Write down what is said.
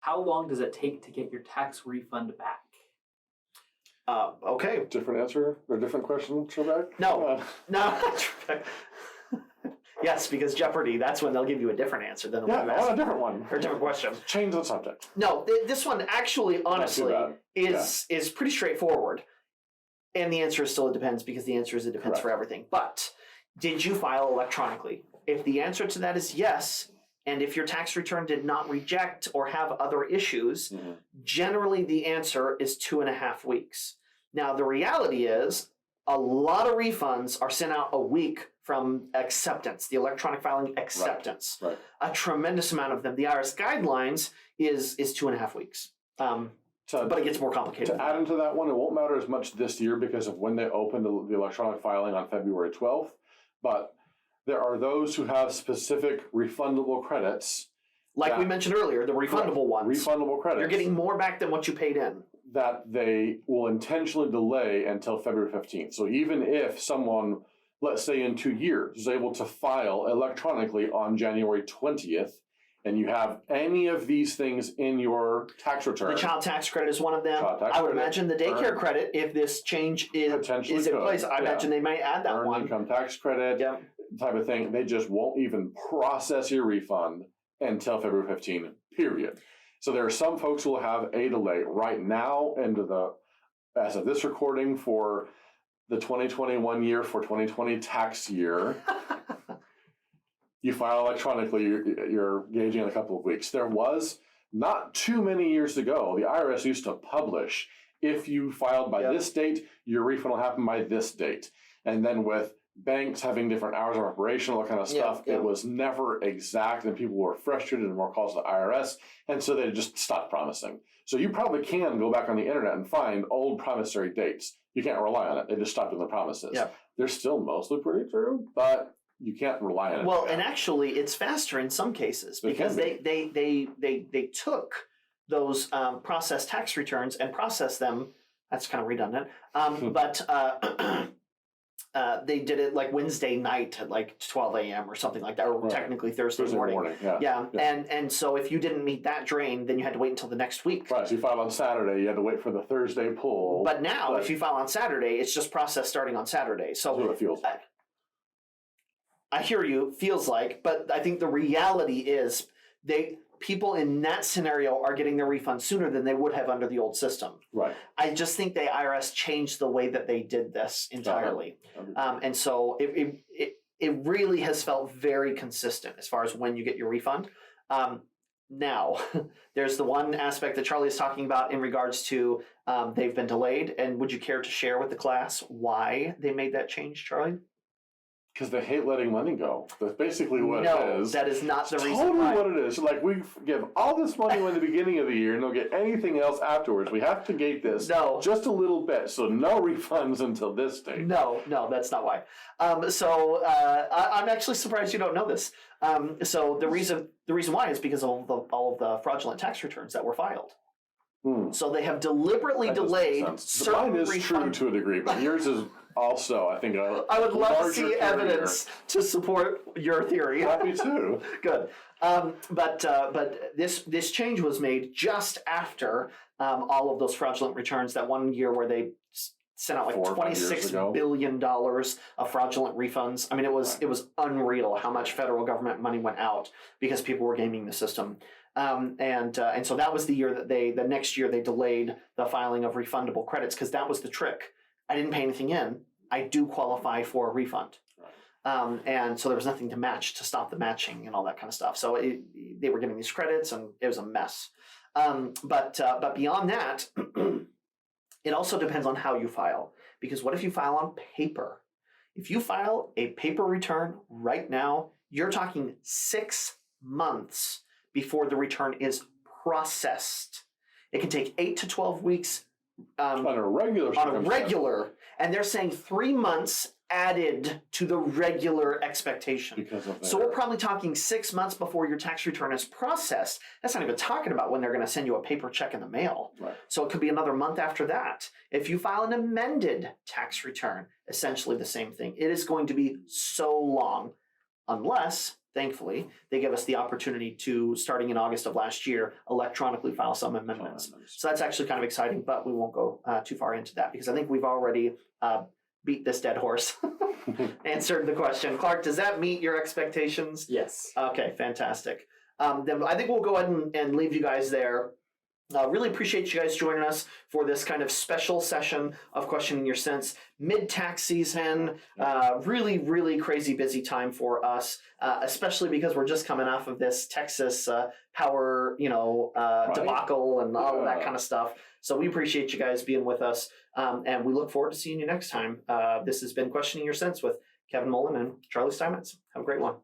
How long does it take to get your tax refund back? Okay. Different answer or different question, Trebek? No. Yes, because Jeopardy, that's when they'll give you a different answer than the one you I asked. want a different one. Or a different question. Change the subject. No, this one actually, honestly, is pretty straightforward. And the answer is still it depends, because the answer is it depends for everything. But did you file electronically? If the answer to that is yes, and if your tax return did not reject or have other issues, generally the answer is 2.5 weeks. Now, the reality is a lot of refunds are sent out a week from acceptance, the electronic filing acceptance. Right. A tremendous amount of them. The IRS guidelines is 2.5 weeks. But it gets more complicated. To add into that one, it won't matter as much this year because of when they opened the electronic filing on February 12th. But there are those who have specific refundable credits. Like we mentioned earlier, the refundable ones. Refundable credits. You're getting more back than what you paid in. That they will intentionally delay until February 15th. So even if someone, let's say in 2 years, is able to file electronically on January 20th, and you have any of these things in your tax return. The child tax credit is one of them. I would imagine the daycare credit, if this change is in place, I imagine they might add that one. Income tax credit type of thing. They just won't even process your refund until February 15th, period. So there are some folks who will have a delay right now as of this recording for the 2021 year, for 2020 tax year. You file electronically, you're gauging in a couple of weeks. There was, not too many years ago, the IRS used to publish, if you filed by this date, your refund will happen by this date. And then with banks having different hours of operation, all that kind of stuff, it was never exact, and people were frustrated and more calls to the IRS, and so they just stopped promising. So you probably can go back on the internet and find old promissory dates. You can't rely on it. They just stopped doing the promises. They're still mostly pretty true, but you can't rely on it. Well, and actually, it's faster in some cases because they took those processed tax returns and processed them. That's kind of redundant, but they did it like Wednesday night at like 12 a.m. or something like that, or technically Thursday morning. And so if you didn't meet that drain, then you had to wait until the next week. Right. So you filed on Saturday, you had to wait for the Thursday pull. But now, if you file on Saturday, it's just processed starting on Saturday. So that's what it feels like. I hear you, feels like, but I think the reality is people in that scenario are getting their refund sooner than they would have under the old system. Right. I just think the IRS changed the way that they did this entirely. And so it really has felt very consistent as far as when you get your refund. Now, there's the one aspect that Charlie is talking about in regards to they've been delayed. And would you care to share with the class why they made that change, Charlie? Because they hate letting money go. That's basically what it is. No, that is not the reason why. Totally what it is. Like, we give all this money in the beginning of the year and don't get anything else afterwards. We have to gate this just a little bit. So no refunds until this date. No, that's not why. I'm actually surprised you don't know this. So the reason why is because of all of the fraudulent tax returns that were filed. So they have deliberately delayed certain Mine is true to a degree, but yours is also, I think, I would love to see evidence to support your theory. Happy to. Good. But this change was made just after all of those fraudulent returns. That one year where they sent out like $26 billion of fraudulent refunds. I mean, it was unreal how much federal government money went out because people were gaming the system. And so that was the year that the next year they delayed the filing of refundable credits, because that was the trick. I didn't pay anything in. I do qualify for a refund. And so there was nothing to match, to stop the matching and all that kind of stuff. So they were getting these credits and it was a mess. But beyond that, it also depends on how you file, because what if you file on paper? If you file a paper return right now, you're talking 6 months before the return is processed. It can take 8 to 12 weeks on a regular, and they're saying 3 months added to the regular expectation. So we're probably talking 6 months before your tax return is processed. That's not even talking about when they're going to send you a paper check in the mail. So it could be another month after that. If you file an amended tax return, essentially the same thing. It is going to be so long, unless thankfully, they give us the opportunity to, starting in August of last year, electronically file some amendments. So that's actually kind of exciting, but we won't go too far into that because I think we've already beat this dead horse. Answered the question. Clark, does that meet your expectations? Yes. Okay, fantastic. Then I think we'll go ahead and leave you guys there. Really appreciate you guys joining us for this kind of special session of Questioning Your Sense. Mid-tax season, really, really crazy busy time for us, especially because we're just coming off of this Texas power, debacle and all of that kind of stuff. So we appreciate you guys being with us, and we look forward to seeing you next time. This has been Questioning Your Sense with Kevin Mullen and Charlie Steinmetz. Have a great one.